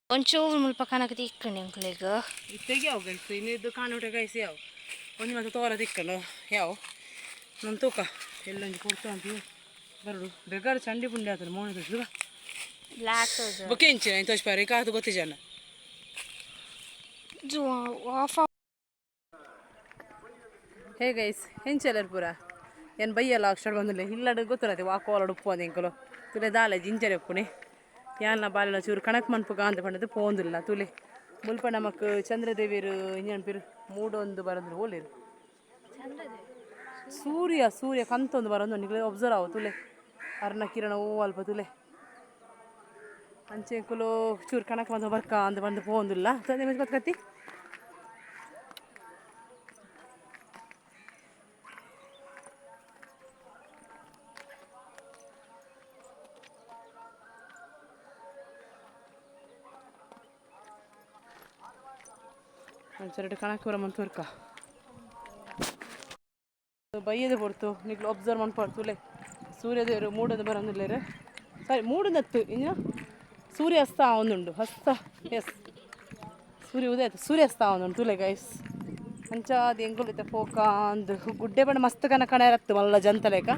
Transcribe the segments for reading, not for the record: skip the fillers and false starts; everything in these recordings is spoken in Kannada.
ಒಂಚೂರು ಮುಲ್ಪ ಕನಕ ತಿಕ್ಕಣಿ ಅಂಕಲೆಗ ತೆಗಿಯಾವ ಗೈಸ್ ಇನ್ನಿದ್ದು ಕಾಣೋಟೆ ಗೈಸ್ ಯಾವ ಒಂದು ಮತ್ತೆ ತೋರ ತಿಕ್ಕಲು ಯಾವ ನನ್ನ ತೂಕ ಎಲ್ಲೊಂದು ಕೊಡ್ತಾ ಅಂತ ಬರಡು ಬೇಕಾದ್ರೆ ಚಂಡಿ ಪುಂಡಿ ಆಗ್ತದೆ ಮೋಣ ತೋರಿಸುವ ಬೊಕ್ಕೆ ಇಂಚಿನ ಇಂತ ತೋರಿಸ್ಪಾರಿ ಕಾದು ಗೊತ್ತಿಜಾನ ಹೇ ಗೈಸ್ ಹೆಂಚೆಲ್ಲರು ಪೂರ ಏನು ಬೈಯಲ್ಲ ಅಕ್ಷರ ಬಂದಿಲ್ಲ ಇಲ್ಲಡು ಗೊತ್ತಿರತ್ತೆ ವಾಕೋಲಡು ಉಪ್ಪು ಅಂದ ಇಂಕಲು ತುಲೆ ದಾಲೆ ಜಿಂಜರೆ ಉಪ್ಪುನಿ ಯಾನ ಬಾಲಿನ ಚೂರು ಕಣಕ್ ಮನ್ಪುಗ ಅಂತ ಪಂಡದು ಪೋಂದಿಲ್ಲ ತುಲೆ ಮುಲ್ಪ ನಮಕ್ ಚಂದ್ರದೇವಿರು ಇಂಜನ್ಪಿರು ಮೂಡೊಂದು ಬರಂದ್ರು ಓಲಿರು ಸೂರ್ಯ ಕಂತೊಂದು ಬರೋದು ನಿಗ್ಲೆ ಒಬ್ಸರ್ವ್ ಆವು ತುಲೆ ಅರ್ಣ ಕಿರಣ ಹೂ ಅಲ್ಪ ತುಲೆ ಅಂಚೆಂಕುಲು ಚೂರು ಕಣಕ್ ಬಂದು ಬರ್ಕ ಅಂತ ಬಂದು ಪೋಂದಿಲ್ಲ ತಂದೆ ಮೆಚ್ಚ ಬತ್ಕತ್ತಿ ಒಂಚೂರು ಕಣಕ್ ಬರ ಮಂತ್ ವರ್ಕ ಬೈಯದೆ ಕೊಡ್ತು ನಿಗ್ಲು ಒಬ್ಸರ್ವ್ ಮಾಡ್ಪಾಡು ತುಲೆ ಸೂರ್ಯದೇವರು ಮೂಡದು ಬರೋದಿಲ್ಲ ಸರಿ ಮೂಡದತ್ತು ಇನ್ನು ಸೂರ್ಯಾಸ್ತ ಒಂದುಂಡು ಹಸ್ತ ಎಸ್ ಸೂರ್ಯ ಉದಯ ಸೂರ್ಯಾಸ್ತ ಒಂದುಂಡು ತುಲೆ ಗೈಸ್ ಅಂಚಾದ ಎಂಗುಲಿತ ಪೋಕ ಅಂದು ಗುಡ್ಡೆ ಬಣ್ಣ ಮಸ್ತ್ ಕಣ ಇರತ್ತು ಮಲ್ಲ ಜಂತಲೇಕ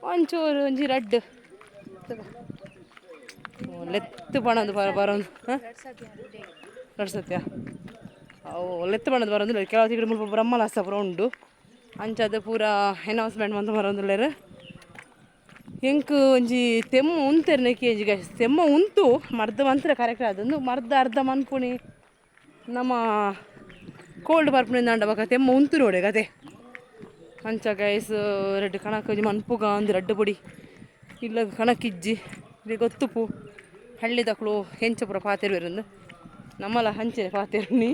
ಒಂಚೂರು ಒಂಜಿ ರಡ್ಡು ಲೆತ್ತು ಬಣ್ಣದು ಬರೋದು ನಡ್ಸತ್ಯ ಅವು ಲೆತ್ತು ಬಣ್ಣದು ಬರೋದಿಲ್ಲ ಕೆಲವು ತಿಂಗಳು ಮುಲ್ಪ ಬ್ರಹ್ಮಲಾಸ ಪುರ ಉಂಡು ಅಂಚದು ಪೂರ ಅನೌನ್ಸ್ಮೆಂಟ್ ಮಂತ ಬರೋದಿಲ್ಲ ಎಂಕ್ ಒಂಜಿ ತೆಮ್ಮ ಉಂತೇರು ನೆಕ್ಕಿ ಒಂಜಿ ಗೈಸ್ ತೆಮ್ಮ ಉಂತು ಮರ್ದ ಮಂತ್ರ ಕರೆಕ್ಟ್ ಅದೊಂದು ಮರ್ದ ಅರ್ಧ ಮನ್ಪುಣಿ ನಮ್ಮ ಕೋಲ್ಡ್ ಬರ್ಪುಣಿಂದ ಅಂಡ ಬಕ ತೆಮ್ಮ ಉಂತು ನೋಡೆ ಕತೆ ಅಂಚ ಗೈಸ್ ರೆಡ್ ಕಣಕ್ ಒಂಜಿ ಮನ್ಪುಗ ಒಂದು ರಡ್ಡು ಪುಡಿ ಇಲ್ಲ ಕಣಕ್ಕಿಜ್ಜಿ ಇಲ್ಲಿ ಗೊತ್ತುಪು ಹಳ್ಳಿ ತಕ್ಕಳು ಹೆಂಚ ಪುರ ಪಾತೆರು ಇರಂದು ನಮ್ಮಲ್ಲ ಹಂಚೆ ಪಾತೆರು ನೀ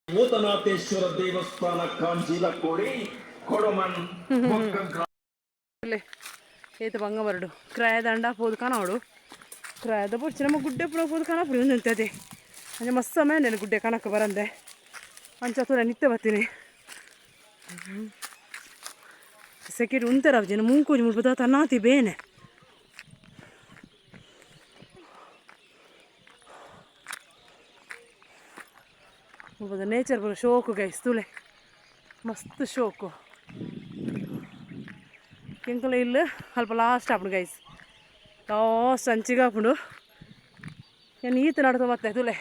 ಭೂತನಾಥೇಶ್ವರ ದೇವಸ್ಥಾನ ಕಾಂಜೀಲ ಕೋಡಿ ಕೊಡಮನ್ ಏತ ಬಂಗ ಬರಡು ಕ್ರಾಯದ ಅಂಡ ಹೋದ್ ಕಾಣೋಡು ಕ್ರಾಯದ ಪುರ್ಚಿ ನಮ್ಮ ಗುಡ್ಡೆ ಪುರ ಹೋದ್ ಕಾಣಪುರಿ ಒಂದಂತದೆ ಅಂದರೆ ಮಸ್ತ್ ಸಮಯ ನೆನೆ ಗುಡ್ಡೆ ಕಣಕ್ಕೆ ಬರಂದೆ ಅಂಚ ತುರ ನಿತ್ಯ ಬರ್ತೀನಿ ಸೆಕೆಂಡ್ ಉಂತರ ಜನ ಮುಂಕೂಜಿ ಮುಳ್ಬದ ತನ್ನಾತಿ ಬೇನೆ ಮುಳ್ಬದ ನೇಚರ್ ಪುರ ಶೋಕು ಗೈಸ್ ತುಲೆ ಮಸ್ತ್ ಶೋಕು ಕೆಂಕಲ ಇಲ್ಲ ಅಲ್ಪ ಲಾಸ್ಟ್ ಆಪುಂಡು ಗೈಸ್ ಲಾಸ್ಟ್ ಅಂಚಿಗೆ ಆಪುಂಡು ಏನು ಈತ ನಡ್ದು ಮತ್ತೆ ತುಲೆ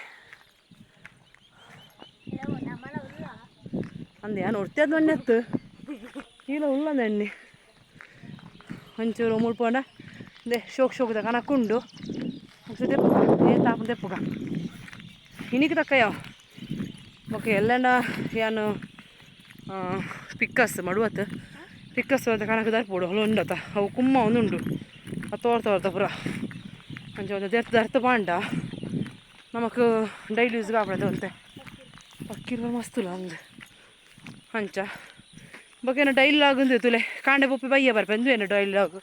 ಅಂದೆ ನೋಡ್ತಿ ಅದು ಎತ್ತು ಇಲ್ಲ ಉಳ್ಳಂದ ಎಣ್ಣೆ ಒಂಚೂರು ಮುಳ್ಪೊಂಡ ದೇ ಶೋಕದ ಕಣಕ್ಕುಂಡು ತೆಪ್ಪು ಏನ್ ತಾಪು ತೆಪ್ಪುಗ ಇನಿಗೆ ತಕ್ಕ ಯಾವ ಓಕೆ ಎಲ್ಲಂಡ ಏನು ಪಿಕ್ಕಸ್ ಮಡುವತ್ತು ಪಿಕ್ಕಸ್ ಅಂತ ಕಣಕ್ಕೆ ದರ್ಪೋಡು ಹೊಲ ಉಂಡತ್ತ ಅವು ಕುಮ್ಮ ಒಂದುಂಡು ಅದು ತೋರ್ತ ಪುರ ಅಂಚೆ ಒಂದು ದರ್ತ ಪಾಂಡ ನಮಕ್ ಡೈಲಿ ಯೂಸ್ಗೆ ಆಗ್ಬಿಡದು ಅಂತೆ ಅಕ್ಕಿರುವ ಮಸ್ತುಲ ಅಂದು ಅಂಚ ಬೊಕೇನು ಡೈಲಿ ಲಾಗ್ ಉಂದು ತುಲೆ ಕಾಂಡೆ ಪೊಪ್ಪಿ ಬಯ್ಯ ಬರ್ಪೆಂದು ಏನು ಡೈಲಿ ಲಾಗ್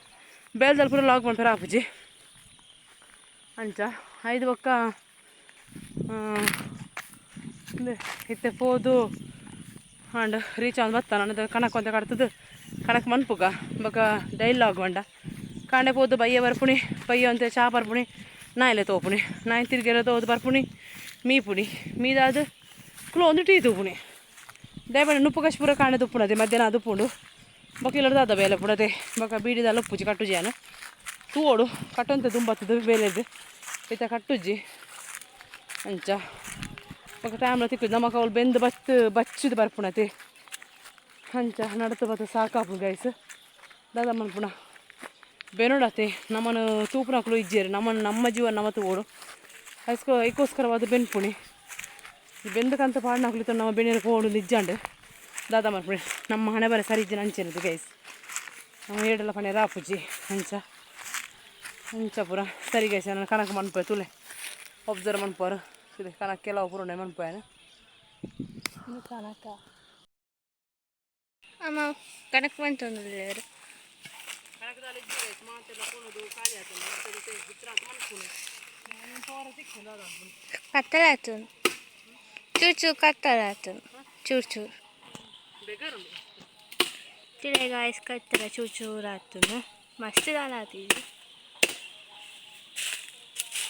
ಬೇಲ್ದಲ್ಲಿ ಪೂರ ಲಾಗ್ ಮಾಡ್ತಾರೆ ಆಪುಜಿ ಅಂಚ ಐದು ಬೊಕ್ಕ ಇತ್ತೆ ಪೋದು ಅಂಡ್ ರೀಚ್ ಆನ್ ಬತ್ತ ನನ್ನದು ಕಣಕ್ ಅಂತ ಕಟ್ತದು ಕಣಕ್ ಮನ್ಪುಗ ಬೊಕ ಡೈಲಿ ಲಾಗ್ ಬಂಡ ಕಾಂಡೆ ಪೋದು ಬಯ್ಯ ಬರ್ಪುಣಿ ಬಯ್ಯ ಅಂತೆ ಚಾ ಬರ್ಪುಣಿ ನಾಯಿಲೆ ತೋಪುಣಿ ನಾಯಿ ತಿರ್ಗೆಲ್ಲ ತೋದು ಬರ್ಪುಣಿ ಮೀಪುಣಿ ಮೀದಾದ ಕುಲ ಒಂದು ಟೀ ತೂಪುಣಿ ದಯಬೇಡ ನುಪ್ಪು ಕಶ್ಪೂರ ಕಾಣೆ ತುಪ್ಪುಣದೆ ಮಧ್ಯಾಹ್ನ ದುಪ್ಪುಂಡು ಬೊಕ್ಕಿಲ್ಲದ ಅದ ಬೇಲೆ ಪುಡದೆ ಬೊಕ ಬೀಡಿದಲ್ಲ ಉಪ್ಪುಜಿ ಕಟ್ಟುಜಿ ಅನು ತೂಡು ಕಟ್ಟಂತೆ ತುಂಬತ್ತದು ಬೇಲೆದು ಇತ್ತ ಕಟ್ಟುಜ್ಜಿ ಅಂಚ ಬೊಕ ಟೈಮ್ಲ ತಿಕ್ಕುದು ನಮಕ್ ಅವಳು ಬೆಂದು ಬಚ್ಚಿದು ಬರ್ಪುಣತೆ ಅಂಚ ನಡತು ಬತ್ತ ಸಾಕಾಪುಣು ಗೈಸ್ ದಾದ ಮನ್ಪುಣ ಬೆನೋಡತೆ ನಮ್ಮನ್ನು ತೂಪುನಕ್ಲು ಇಜ್ಜೇರು ನಮ್ಮ ಜೀವನ ನಮ್ಮ ತೂಡು ಐಕೋಸ್ಕರವಾದ ಬೆನ್ಪುಣಿ ಬೆಂದಕಂತ ಪಾಡ್ನಾಕ್ಲಿತ್ತು ನಮ್ಮ ಬೆಣ್ಣೀರು ಕೋಡು ನಿಜ್ಜಾಂಡು ದಾದ ಮನ್ಪುಣಿ ನಮ್ಮ ಹಣೆ ಬರ ಸರಿ ಇಜ್ಜಿನ ಅಂಚೆನದು ಗೈಸ್ ನಮ್ಮ ಏಡೆಲ್ಲ ಪಣೆ ರಾಪುಜಿ ಅಂಚ ಪುರ ಸರಿ ಗೈಸ್ ನಾನು ಕಣಕ್ಕೆ ಮನ್ಪೆ ತುಲೆ ಒಬ್ಸರ್ವ್ ಮನ್ಪೋರು ತುಲೆ ಕಣಕ್ಕೆ ಕೆಲವು ಪುರ ಮನ್ಪೋಯನು ಕಣಕ ಅಮ್ಮ ಕಣಕ್ಕೆ ಬಂತಂದ್ರೆ ಕತ್ತಲಾಯ್ತು ಚೂರು ಕತ್ತಲಾಯ್ತು ಚೂರು ತಿಳೆ ಗಾಯ್ಸ್ ಕತ್ತಲ ಚೂರು ಆಯ್ತು ಮಸ್ತ್ ದಾಲ ಆತೀವಿ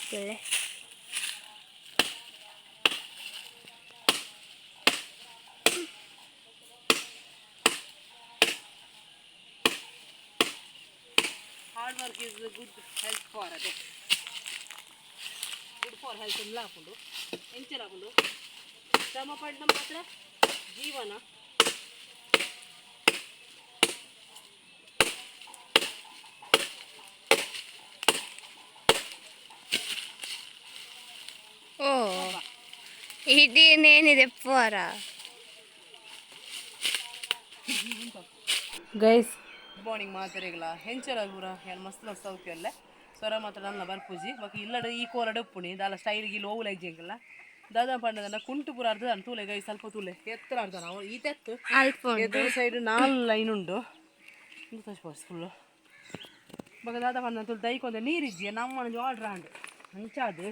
ತಿಳೆ hard work is good health for ಅದೇ ಗುಡ್ ಫಾರ್ ಹೆಲ್ತ್ ಎಲ್ಲ ಹಾಕೊಂಡು ಎಂಚರ್ ಹಾಕೊಂಡು ಶ್ರಮ ಪಡ್ಡ ಮಾತ್ರ ಜೀವನ. ಓ ಇದೇನೇನಿದೆ ಪೋರ ಗೈಸ್ ಗುಡ್ ಮಾರ್ನಿಂಗ್ ಮಾತಾರಿಗಳ ಹೆಂಚರ ಪೂರ ಏನು ಮಸ್ತ್ ಮಸ್ತ್ ಸೌಖ್ಯ ಸ್ವರ ಮಾತ್ರ ನನ್ನ ಬರ್ಪೂಜಿ ಬಾಕಿ ಇಲ್ಲಡ ಈ ಕೋಲಡ ಉಪ್ಪುಣಿ ದಾಲ ಸ್ಟೈಲ್ಗೆ ಲೋವು ಲೈಜಂಗಿಲ್ಲ ದಾದಾ ಪಂಡದನ್ನ ಕುಂಟು ಪೂರ ಅರ್ಧ ತೂಲೆ ಗೈ ಸ್ವಲ್ಪ ತೂಲೆ ಎತ್ತರ ಅರ್ಧ ನಾವು ಈ ತೆತ್ತು ಎದುರು ಸೈಡ್ 4 ಲೈನ್ ಉಂಡು ಫುಲ್ಲು ಬಾಗ ದಾದಾ ಪಂಡ ತುಳು ದೈಕೊಂಡೆ ನೀರಿಜ್ಜಿ ನಮ್ಮ ಆರ್ಡ್ರ್ ಆಂಡು ಹಂಚಾದು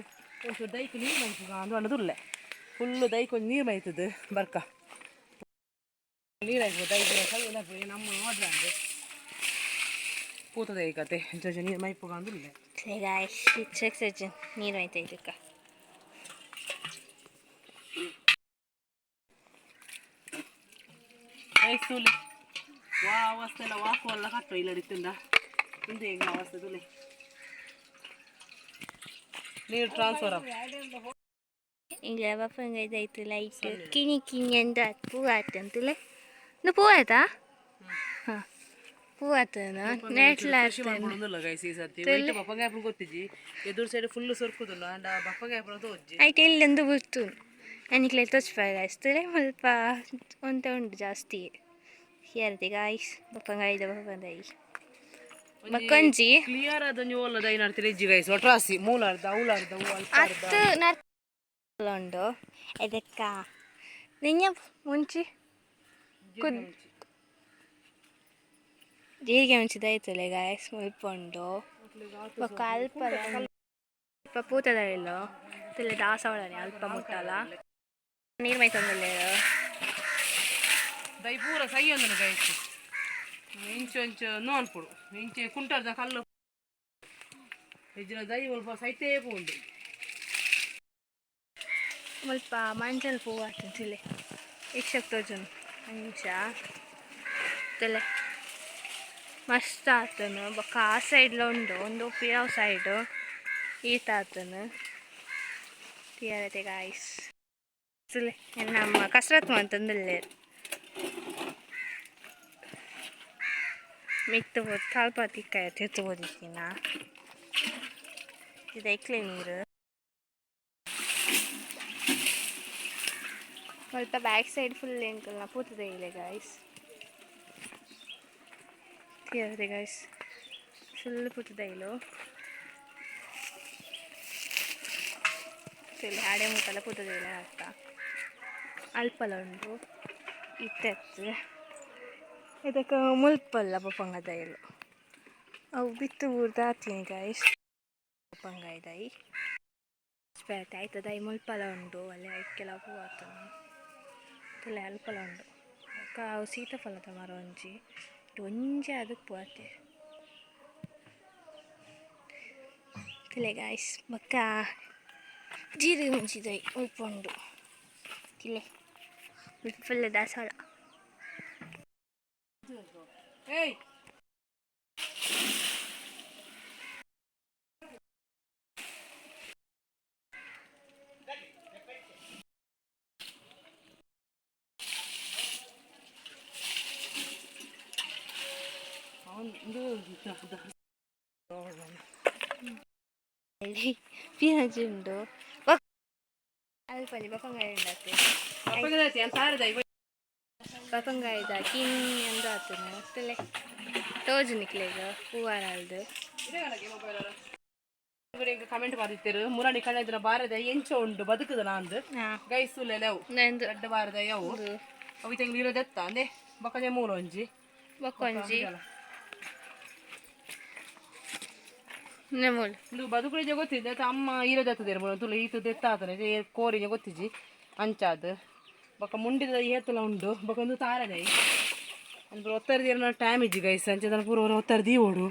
ಒಂಚೂರು ದೈಕು ನೀರು ಮೈತದ ಅಂದು ಅಣ್ಣ ತುಳ್ಳೆ ಫುಲ್ಲು ದೈಕೊಂದು ನೀರು ಮೈತದ ಬರ್ಕ ನೀರು ಹಾಕ್ಬೋದು ದೈಕ ನಮ್ಮ ಆರ್ಡ್ರ್ ಆಂಡು ಪೂತದ ಕತೆ ಜೊಜ ನೀರು ಮೈಪುಗ ಅಂದುಲ್ಲೆ ನೀರು ಆಯ್ತಾ ಇದಕ್ಕೆ ತುಲೆ ವಾ ಅವಸ್ಥೆ ಎಲ್ಲ ವಾಕು ಎಲ್ಲ ಕಟ್ಟು ಇಲ್ಲಡಿತ್ತಿಂದ ಹಿಂದೆ ಈಗ ಅವಸ್ಥೆ ತುಲೆ ನೀರು ಟ್ರಾನ್ಸ್ಫರ್ ಈಗ ಬಪ್ಪಂಗ ಇದಾಯ್ತು ಲೈಟ್ ಕಿಣಿ ಕಿಣಿ ಅಂತ ಪೂ ಆಯ್ತಂತಲೇ ಇನ್ನು ಪೂ ಆಯ್ತಾ ಹಾಂ ಪೂ ಆತನ ನೆಟ್ಲಾಡ್ತಿಲ್ಲ ಗೈಸ್ ಈ ಸರ್ತಿ ವೈಟ್ ಬಪ್ಪಂಗಾಯ್ಪು ಗೊತ್ತಿಜ್ಜಿ ಎದುರು ಸೈಡ್ ಫುಲ್ಲು ಸೊರ್ಕುದಿಲ್ಲ ಅಂಡ ಬಪ್ಪಂಗಾಯ್ಪು ತೋಜ್ಜಿ ಆಯ್ತು ಇಲ್ಲೊಂದು ಬಿಡ್ತು ನನಗೆ ತೋಚ್ಪಾಯಿಸ್ತದೆ ಸ್ವಲ್ಪ ಒಂತ ಉಂಟು ಜಾಸ್ತಿ ಯಾರದೆ ಗಾಯ್ಸ್ ಬಪ್ಪಂಗಾಯ್ದ ಬಪ್ಪಂದಾಯಿ ಬಕ್ಕಂಜಿ ಕ್ಲಿಯರ್ ಆದ ನೀವು ಅಲ್ಲದ ಏನಾಡ್ತೀರಿ ಇಜ್ಜಿ ಗೈಸ್ ಒಟ್ರಾಸಿ ಮೂಲಾರ್ದ ಅವಲಾರ್ದ ಹತ್ತು ಉಂಡು ಇದಕ್ಕ ನಿನ್ನ ಮುಂಚೆ ಜೀರಿಗೆ ಮುಂಚಿದಾಯ್ತಲ್ಲ ಗಾಯ್ಸ್ ಮುಲ್ಪುಂಡು ಬೊಕ್ಕ ಅಲ್ಪ ಅಲ್ಪ ಪೂತದ ಇಲ್ಲೋ ತಿಲ್ಲ ದಾಸವಾಳನೆ ಅಲ್ಪ ಮುಟ್ಟಲ್ಲ ನೀರು ಮೈತಂದಲ್ಲ ದೈ ಪೂರ ಸೈ ಅಂದನು ಗೈಸ್ ಇಂಚು ಇಂಚು ನೋನ್ಪುಡು ಇಂಚೆ ಕುಂಟರ್ದ ಕಲ್ಲು ಇಜ್ಜಿನ ದೈ ಸ್ವಲ್ಪ ಸೈತೇ ಪೂಂಡು ಸ್ವಲ್ಪ ಮಂಜಲ್ ಪೂ ಆಗ್ತಂತಿಲ್ಲ ಇಷ್ಟಕ್ಕೆ ತೋಜನು ಅಂಚ ತಲೆ ಮಸ್ತ್ ಆತನು ಬೊಕ್ಕ ಆ ಸೈಡ್ಲ ಉಂಡು ಒಂದು ಪಿರಾವ್ ಸೈಡು ಈತ ಆತನು ತೀರತೆ ಗಾಯ್ಸ್ ನಮ್ಮ ಕಸರತ್ ಅಂತಂದಿಲ್ಲ ಮಿತ್ತು ಸ್ವಲ್ಪ ತಿಕ್ಕಾಯ ತಿರ್ಬೋದಿಕ್ಕಿನ ಇದು ಎಕ್ಲೆ ನೀರು ಸ್ವಲ್ಪ ಬ್ಯಾಕ್ ಸೈಡ್ ಫುಲ್ ಎಂಕಲ್ನ ಪೂತದೆ ಇಲ್ಲ ಗಾಯ್ಸ್ ತೀರದೆ ಗಾಯ್ಸ್ ಫುಲ್ ಪೂತದೆ ಇಲ್ಲೋ ಹಾಡೆ ಮುಟ್ಟಲ್ಲ ಪೂತದೆ ಇಲ್ಲ ಅರ್ಥ ಅಲ್ಪಲ ಉಂಟು ಇತ್ತೆತ್ತು ಇದಕ್ಕೆ ಮುಲ್ಪಲ್ಲ ಬಪ್ಪಂಗದಾಯಿಲು ಅವು ಬಿತ್ತು ಊರ್ದಾತೀನಿ ಗಾಯ್ಸ್ ಬಪ್ಪಂಗಾಯ್ದಾಯಿ ಸ್ಪೇಟ್ ಆಯ್ತದಾಯಿ ಮುಲ್ಪಲ ಉಂಟು ಅಲ್ಲಿ ಐಕ್ಕೆಲ್ಲ ಹೂ ಆತನು ತಲೆ ಅಲ್ಪಲ ಉಂಡು ಅವು ಸೀತಾಫಲದ ಮರ ಒಂಜಿ ಒಂಜಿ ಅದಕ್ಕೆ ಪೋತೆ ತಲೆ ಗಾಯ್ಸ್ ಬಕ್ಕ ಜೀರಿಗೆ ಮುಂಚಿದಾಯಿ ಉಳ್ಪುಂಡು ತಿಲೆ ಫುಲ್ ದಾಸವಾಳ ಏಯ್ ಪಿನಜಿ ಉಂಡು ಅಲ್ಪಲ್ಲಿ ಬಪ್ಪಂಗಾಯಿ ಉಂಡತ್ತೆ ಬಪ್ಪಂಗಾಯ್ದ ಕಿನ್ನಿ ಅಂದು ಆತನು ಅಷ್ಟೇ ತೋಜು ನಿಕ್ಲೆಗ ಹೂವಾರಲ್ದು ಕಮೆಂಟ್ ಮಾಡಿರ್ತೀರು ಮುರಾಣಿ ಕಣ್ಣಿದ್ರ ಬಾರದ ಎಂಚ ಉಂಡು ಬದುಕುದ ನಾಂದು ಗೈಸುಲೆ ಅವು ದೊಡ್ಡ ಬಾರದ ಅವು ಅವು ತೆಂಗ್ ಇರೋದೆತ್ತ ಅಂದೆ ಬಕ್ಕಜೆ ಮೂರು ಒಂಜಿ ಬಕ್ಕೊಂಜಿ ಬದುಕುಳಿಜ ಗೊತ್ತಿದ್ದೆ ಅಮ್ಮ ಇರೋದೆತ್ತದೆ ತುಳು ಈತು ದೆತ್ತಾತನೆ ಕೋರಿಜ ಗೊತ್ತಿಜ್ಜಿ ಅಂಚಾದ ಬೊಕ್ಕ ಮುಂಡಿದ ಏತುಲ ಉಂಡು ಬೊಕ್ಕ ಒಂದು ತಾರದೈ ಅಂದ್ರೆ ಒತ್ತರದಿ ಏನೋ ಟೈಮ್ ಇಜ್ಜಿ ಗೈಸ್ ಅಂಚೆ ಪೂರ ಒತ್ತರದಿ ಓಡು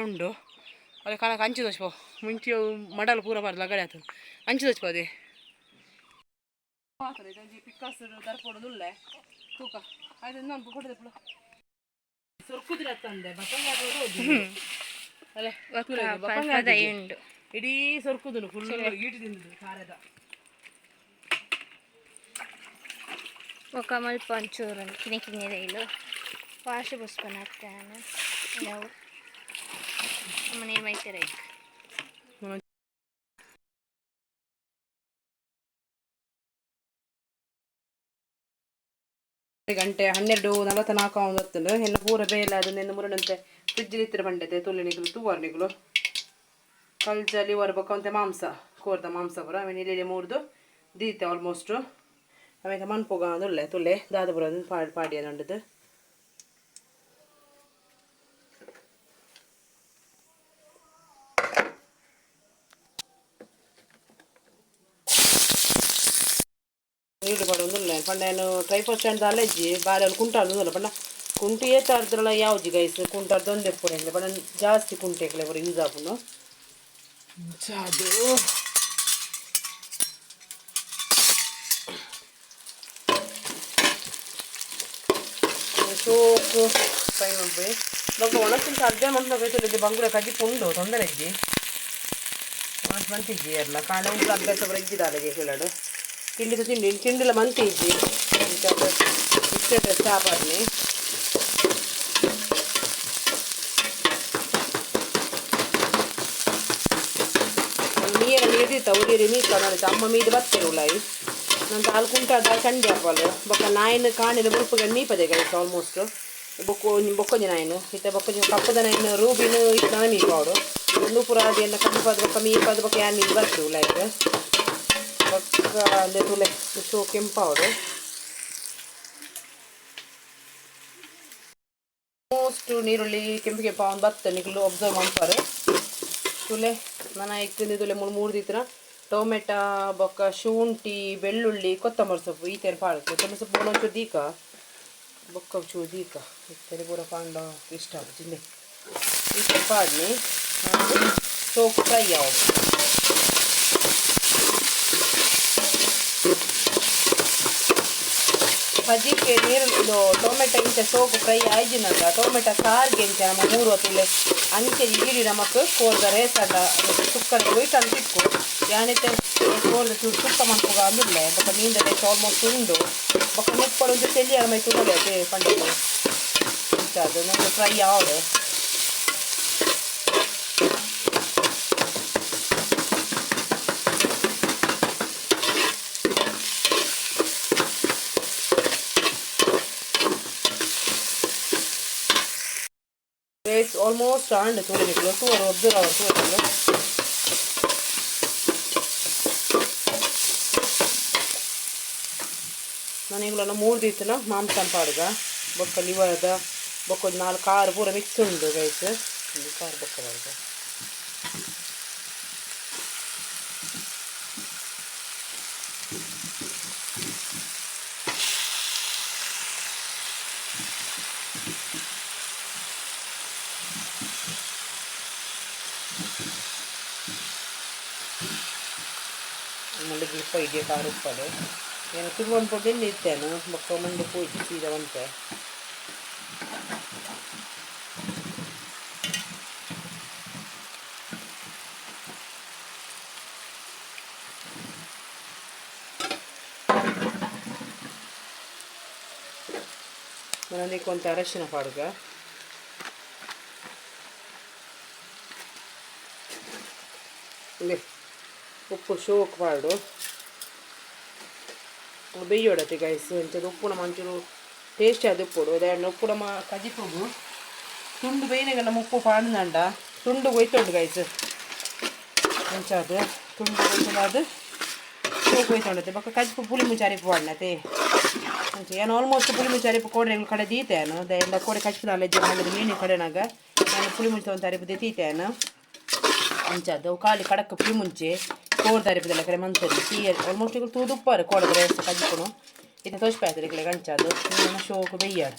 ಉಂಡು अरे खाना अंची दो मुंची मडाल पूरा भरला गड्यात अंची दो दे पिकास दर पडून तू का आयत नंपू ಕೊಡದೆ ಪುಳ ಸೊರ್ಕುದಿರತ್ತಂದೆ ಬಸಂಗ ರೋದು ಅಲೆ ಬಸಂಗ ಉಂಡು ಇಡೀ ಸೊರ್ಕುದುನು ಫುಲ್ ಈಟಿ ತಿಂದು ಕಾರದ ఒక మల్ప ಒಂಚೂರು ಕಿನಿಕಿನಿ ಇಲು ವಾಶ್ ಬಸ್ಪನ ಹಾಕ್ತಾನೆ ನಾವು ಮನೆ ಮೈತಾರೆ ಗಂಟೆ 12:44 ಆಗುತ್ತಲ್ಲ ಹೆಣ್ಣು ಪೂರ ಬೇಲೆ ಅದನ್ನೆನ್ನು ಮುರುನಂತೆ ಫ್ರಿಡ್ಜ್ ಇತ್ತಿರ ಬಂಡೈತೆ ತುಳ್ಳಿನಿಗಳು ತೂವರ್ನಿಗಳು ಕಲ್ಚಲಿ ಹೊರಬೇಕಂತೆ ಮಾಂಸ ಕೋರ್ದ ಮಾಂಸ ಪುರ ಆಮೇಲೆ ಇಲ್ಲಿ ಮೂರ್ದು ದೀತೆ ಆಲ್ಮೋಸ್ಟ್ ಆಮೇಲೆ ಮನ್ಪೋಗ ತುಳ್ಳೆ ತುಳ್ಳೆ ದಾದಪುರ ಪಾಡಿ ಅದೊಂಡದು ನೀಡು ಪಡೋದಿಲ್ಲ ಪಂಡೇನು ಟ್ರೈಫೋರ್ ಸ್ಟ್ಯಾಂಡ್ ಅಲೆಜ್ಜಿ ಬಾರಿ ಅಲ್ಲಿ ಕುಂಟಾಡುದಿಲ್ಲ ಪಂಡ ಕುಂಟು ಏತಾಡ್ದ್ರಲ್ಲ ಯಾವ್ಜಿ ಗೈಸ್ ಕುಂಟಾಡ್ದೊಂದು ಎಪ್ಪುರ ಇಲ್ಲ ಪಂಡ ಜಾಸ್ತಿ ಕುಂಟೆಕ್ಲೆ ಬರೋ ಯೂಸ್ ಆಪುನು ಅದು ಸೋಕು ಫ್ರೈ ಮಾಡ್ಬೇಕು ಇವಾಗ ಒಣಕ್ಕಿಂತ ಅರ್ಧ ಮಂದಿ ಬೇಸಲ್ಲಿ ಬಂಗುಡೆ ಕಜ್ಜಿ ಪುಂಡು ತೊಂದರೆ ಇಜ್ಜಿ ಒಣಸ್ ಮಂತಿಜ್ಜಿ ಎಲ್ಲ ಕಾಣೆ ಉಂಟು ಅರ್ಧ ಬರ ಇಜ್ಜಿದಾರೆ ಹೇಳಾಡು ತಿಂಡಿದು ತಿಂಡಿ ತಿಂಡಿಲ್ಲ ಮಂತಿ ಇಜ್ಜಿ ಇಷ್ಟೇ ಚಾಪಾಡ್ನಿ ನೀರು ಉರಿಯರಿ ಮೀಕ ನೋಡಿ ಅಮ್ಮ ಮೀದು ಬರ್ತೇವೆ ಉಲಾಯಿ ನಂತ ಅಲ್ಲಿ ಕುಂಟಾದ ಚಂಡಿ ಹಾಕಲ್ಲ ಬೊಕ್ಕ ನಾಯಿನ ಕಾಣಿನ ಮುರುಪುಗ ನೀಪದೆ ಗೈಸ್ ಆಲ್ಮೋಸ್ಟ್ ಬೊಕ್ಕೊಂಜಿ ನಾಯಿನು ಇತ್ತ ಬೊಕ್ಕೊಂಜಿ ಕಪ್ಪದ ನಾಯಿನ ರೂಬಿನ ಇತ್ತ ಮೀಪಾಡು ನೂಪುರ ಅದೆಲ್ಲ ಕಪ್ಪದ ಬೊಕ್ಕ ಮೀಪದ ಬೊಕ್ಕ ಯಾರು ಮೀದು ಬರ್ತೇವೆ ಉಲಾಯ್ಕ ಬೊಕ್ಕ ಅಂದ್ರೆ ತುಲೆ ಶೋ ಕೆಂಪಾಡು ಆಲ್ಮೋಸ್ಟ್ ನೀರುಳ್ಳಿ ಕೆಂಪು ಕೆಂಪ ಒಂದು ಬರ್ತದೆ ನಿಕ್ಲು ಒಬ್ಸರ್ವ್ ಮಾಡ್ತಾರೆ ತುಲೆ ನಾನು ಇಕ್ಕಿನ ತುಲೆ ಮೂರು ದಿತ್ರ ಟೊಮೆಟೊ ಬೊಕ್ಕ ಶುಂಠಿ ಬೆಳ್ಳುಳ್ಳಿ ಕೊತ್ತಂಬರಿ ಸೊಪ್ಪು ಈ ಥರ ಪಾಡುತ್ತೆ ಕೊತ್ತಂಬರಿ ಸೊಪ್ಪು ಒಂಚೂರು ದೀಕ ಬೊಕ್ಕ ಚೂರು ದೀಕ ಈ ಥರ ಪೂರ ಪಾಂಡ ಇಷ್ಟ ಆಗುತ್ತೆ ಈ ಥರ ಪಾಡ್ನಿ ಸೋಕು ಫ್ರೈ ಆಗೋದು ಬಜ್ಜಿಗೆ ನೀರು ಇದು ಟೊಮೆಟೊ ಇಂಚ ಸೋಕು ಫ್ರೈ ಆಯ್ಜಿನಂತ ಟೊಮೆಟೊ ಸಾರಿಗೆ ಇಂಚ ನಮ್ಮ 3 ಹೊತ್ತಿಲೆ ಅಂಚೆ ಈಡಿ ನಮಕ್ ಕೋರ್ದ ರೇಸದ ಸುಕ್ಕರ್ ವೈಟ್ ಅಂತ ಇಟ್ಕೊ ಯಾನಿತ್ತೆ ಕೋರ್ದ ಚೂರು ಸುಕ್ಕ ಮಾಡ್ಕೋಗ ಅಂದಿಲ್ಲ ಬೊಕ್ಕ ಮೀನ್ದ ರೇಸ್ ಆಲ್ಮೋಸ್ಟ್ ಉಂಡು ಬೊಕ್ಕ ಮುಟ್ಕೊಡು ಒಂದು ಚೆಲ್ಲಿ ಮೈ ತುಡಲೆ ಅದೇ ಪಂಡಿತು ಇಂಚ ಅದು ನಮಗೆ fry ಆವಡು It's almost turned to the middle to observe our to ನಾನು ಇವುಗಳನ್ನು 3 ದಿನ ಮಾಂಸ ಪಾಡುಗ ಬೊಕ್ಕ ಲಿವರ್ದ ಬೊಕ್ಕ 4 ಕಾರು ಪೂರ ಮಿಕ್ಸ್ ಉಂಡು ಗೈಸ್ ಕಾರು ಬೊಕ್ಕ ಬಾರ್ಗ ಮಲ್ಲಿ ಗಿಲ್ಪ ಇದೆಯಾ ಕಾರು ಉಪ್ಪಡೆ ಏನು ತುರ್ಕೊಂಡು ಪೊಡ್ಡೆಲ್ಲಿ ಇರ್ತೇನೆ ಬೊಕ್ಕ ಮಂಡೆ ಪೋಯ್ತು ಸೀದಾ ಬಂತೆ ನನಗೆ ಕೊಂತ ಅರಶಿನ ಪಾಡುಗ ಉಪ್ಪು ಶೋಕ್ ಪಾಡು ಬೇಯೋಡತ್ತೆ ಗೈಸ್ ಎಂಚದು ಉಪ್ಪುನ ಮಂಚೂರು ಟೇಸ್ಟ್ ಅದು ಉಪ್ಪುಡು ಅದೇ ಉಪ್ಪುಡ ಕಜಿಪುಗು ತುಂಡು ಬೇಯಿನೆಗೆಲ್ಲ ಉಪ್ಪು ಪಾಡಿನಂಡ ತುಂಡು ಕೊಯ್ತೊಂಡು ಗೈಸ್ ಎಂಚದು ತುಂಡು ಕೊಯ್ತೊಂಡು ಶೋಕ್ ಕೊಯ್ತೊಂಡತ್ತೆ ಬೊಕ್ಕ ಕಜಿಪು ಪುಳಿ ಮುಚ್ಚಾರಿಪು ಪಾಡಿನತೆ ಅಂಚ ಏನು ಆಲ್ಮೋಸ್ಟ್ ಪುಳಿ ಮುಚ್ಚಾರಿಪು ಕೋಡೆ ಕಡೆ ದೀತೇನು ಎಲ್ಲ ಕೋಡೆ ಕಚ್ಪದ ಅಲೆಜ್ಜೆ ಮಾಡಿದ ಮೀನಿನ ಕಡೆನಾಗ ನಾನು ಪುಳಿ ಮುಚ್ಚ ಅರಿಪದೆ ತೀತೇನು ಅಂಚದು ಖಾಲಿ ಕಡಕ್ಕೆ ಪುಳಿ ಮುಂಚೆ ಕೋರ್ದ ಅರಿಪದೆಲ್ಲ ಕಡೆ ಮಂತರಿ ಸೀಯರ್ ಆಲ್ಮೋಸ್ಟ್ ಈಗ ತೂದುಪ್ಪಾರು ಕೋಡದ ರೇಸ್ ಕಜ್ಜಿಕೊನು ಇದು ತೋಚ್ಪಾಯ್ತದೆ ಈಗ ಗಂಚದು ನೀನು ಶೋಕು ಬೆಯ್ಯಾಡು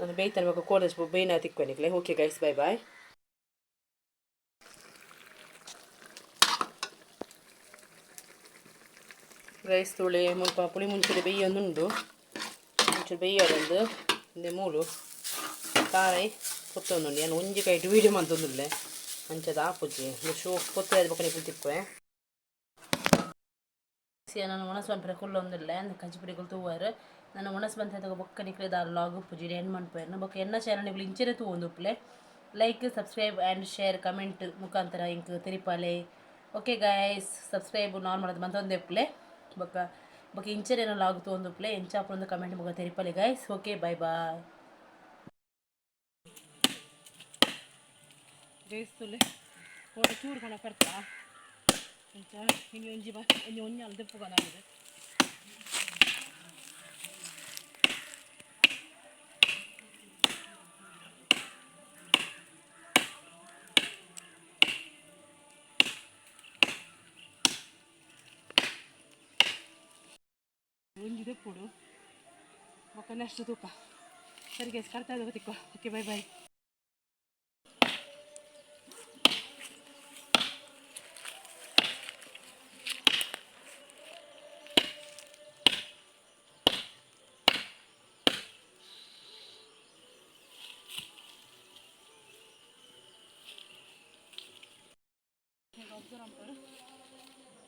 ನಾನು ಬೇಯ್ತಾನೆ ಬೇಕು ಕೋಲೇಜ್ ಬೇಯ್ನ ತಿಕ್ಕೊನಿಕ್ಲೆ. Okay guys, bye bye. Guys ತುಳಿ ಮುಲ್ಪ ಪುಳಿ ಮುಂಚೂರು ಬೇಯ್ಯೊಂದುಂಡು, ಮುಂಚೂರು ಬೇಯ್ಯೋದೊಂದು ಇಂದೆ ಮೂಲು ಕಾರೈ ಕೊತ್ತೊಂದುಂಡು. ನಾನು ಒಂಜಿ ಕೈಟ್ ವೀಡಿಯೋ ಮಂತೊಂದುಲ್ಲೆ ಅಂಚದ ಆಪುಜಿ ಶೋ ಕೊತ್ತೈದು ಬೊಕ್ಕನೆ ತಿಕ್ವೆ. ನಾನು ಒಣಸ್ ಬಂಪರೆ ಕುಲ್ಲೊಂದಿಲ್ಲ ಅಂದ್ರೆ ಕಜ್ಜಿಪಿಡಿಗಳು ತೂವಾರು. ನಾನು ಒಣಸ್ ಬಂತ ಬೊಕ್ಕ ನಿಕ್ಲೆ ದಾರು ಲಾಗ್ ಉಪ್ಪುಜಿ ಏನು ಮನ್ಪೇರ್ನ ಬೊಕ್ಕ ಎನ್ನ ಚಾನಲ್ ಇಂಚನೆ ತೂವೊಂದು ಉಪ್ಪಲೆ. Like, subscribe and share comment ಮುಖಾಂತರ ಇಂಕ್ ತಿರಿಪಾಲೆ. ಓಕೆ ಗೈಸ್, ಸಬ್ಸ್ಕ್ರೈಬ್ ನಾರ್ಮಲ್ ಅದು ಮಂತೊಂದೆ ಉಪ್ಪಲೆ ಬೊಕ್ಕ ಬೊಕ್ಕ ಇಂಚನೇನೋ ಲಾಗ್ ತೂವೊಂದು ಉಪ್ಪಲೆ ಎಂಚಾಪುರೊಂದು ಕಮೆಂಟ್ ಮುಖ ತಿರಿಪಾಲೆ guys. Okay, bye bye guys. ತುಲೆ ಫೋಟೋ ಚೂರು ಕಣ ಕರ್ತಾ ಅಂತ ಹಿಂಗೆ ಒಂಜಿ ಬಾ ಒಂಜಿ ಒಂಜಾಲು ದೆಪ್ಪುಗನಾಗಿದೆ. ಒಂಜಿ ದೆಪ್ಪುಡು ಬೊಕ್ಕ ನೆಕ್ಸ್ಟ್ ತೂಕ ಸರಿ ಗೈಸ್, ಕರ್ತಾ ಇದ್ದ ತಿಕ್ಕೋ. ಓಕೆ, ಬೈ ಬಾಯ್.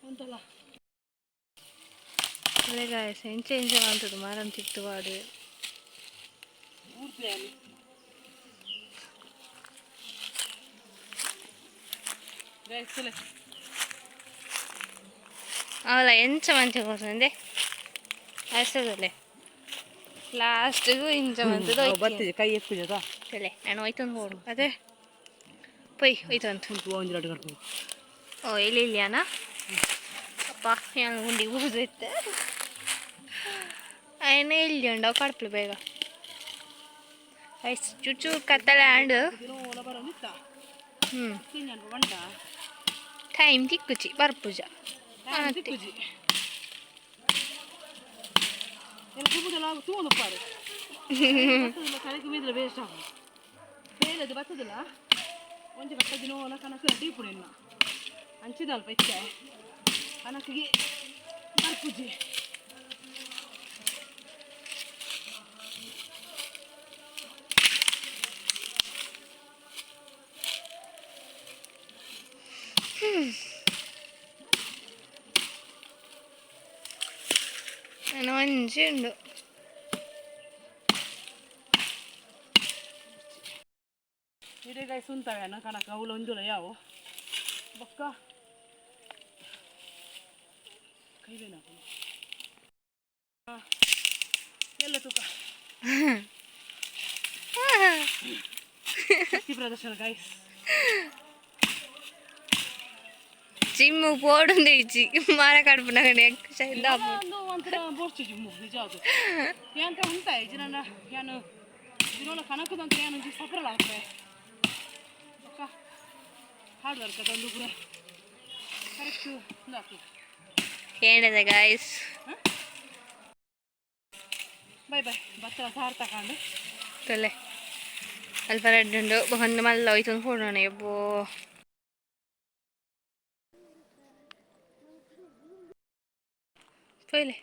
ಉಂಟಲ್ಲ ಅಲ್ಲೇ ಗಾಯಸ್ ಎಂಚ ಅಂತದ್ದು ಮಾರಂ ತಿಕ್ತು ವಾಡು ಅವಳ ಎಂಚ ಮಂಚಿಗೆ ಹೋಸಂದೆ ಅಷ್ಟದಲ್ಲೇ ಲಾಸ್ಟಿಗೂ ಇಂಚ ಮಂತದ್ದು ಬರ್ತಿದ್ದೆ ಕೈ ಎಕ್ಕುಜದ ಸಲೆ ನಾನು ಹೋಯ್ತಂದು ಹೋಡು ಅದೇ ಪೊಯ್ ಹೋಯ್ತಂತ ಓ ಇಲ್ಲಿಯಾನ ಅಪ್ಪ ನಾನು ಗುಂಡಿ ಊದೈತೆ ఆయన వెళ్ళండి ఒక కడుపులు బేగా చుట్టూ కత్తలే అండ్ టైం తిక్కుచి పర్పుజ ಒಂಜಿ ಬತ್ತ ದಿನ ಕನಕ ಡೀಪುಡು ಎನ್ನ ಅಂಚಿದಲ್ಪ ಇಚ್ಚೆ ಕನಕಿಗೆ ಪರ್ಪುಜಿ నేను మంచిండు ಹಿರೇಗಾಯಿ ಸುಂತವೇನ ಕನಕ ಅವಳು ಒಂಜುಲ ಯಾವು ಬೊಕ್ಕ ಕೈವೇನ ಎಲ್ಲ ತೂಕ ಶಕ್ತಿ ಪ್ರದರ್ಶನ ಗಾಯ್ಸ್ ಜಿಮ್ಮು ಪೋಡುಂದು ಇಜ್ಜಿ ಮಾರ ಕಡುಪು ನಗಡೆ ಒಂದು ಒಂಥರ ಬೋರ್ಚು ಜಿಮ್ಮು ನಿಜ ಅದು ಏನಂತ ಉಂಟಾ ಇಜ್ಜಿ ನನ್ನ ಏನು ದಿನೋಲ ಕನಕದಂತ ಏನು ಸಫರಲ್ಲ ಆಗ್ತದೆ ಬೊಕ್ಕ ಹಾರ್ಡ್ ವರ್ಕ್ ಅದೊಂದು ಕೂಡ ಕರೆಕ್ಟ್ ಆಗ್ತದೆ ಏನಿದೆ ಗಾಯ್ಸ್ ಬೈ ಬೈ ಬತ್ತಲ ಸಾರ್ ತಗೊಂಡು ತೊಲೆ ಅಲ್ಪ ರೆಡ್ ಉಂಡು ಒಂದು ಮಲ್ಲ ಹೋಯ್ತಂದು ಫೋಡೋಣ ಎಬ್ಬೋ ಪೊಯ್ಲೆ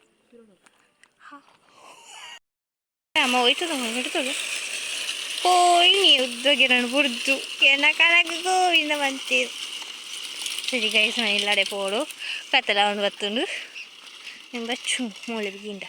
ಅಮ್ಮ ಹೋಯ್ತದ ಹಿಡ್ತದೆ ಹೋಯ್ ನೀ ಉದ್ದೋಗಿರೋಣ ಬುರ್ದು ಎನ್ನ ಕನಕ ಗೋವಿಂದ ಬಂತೀರು ಸರಿ ಗೈಸ್ ಇಲ್ಲಡೆ ಪೋಡು ಕತ್ತಲ ಒಂದು ಬತ್ತುಂಡು ನಿಂಗೆ ಬಚ್ಚು ಮೂಳೆ ಬಿಗಿಂಡ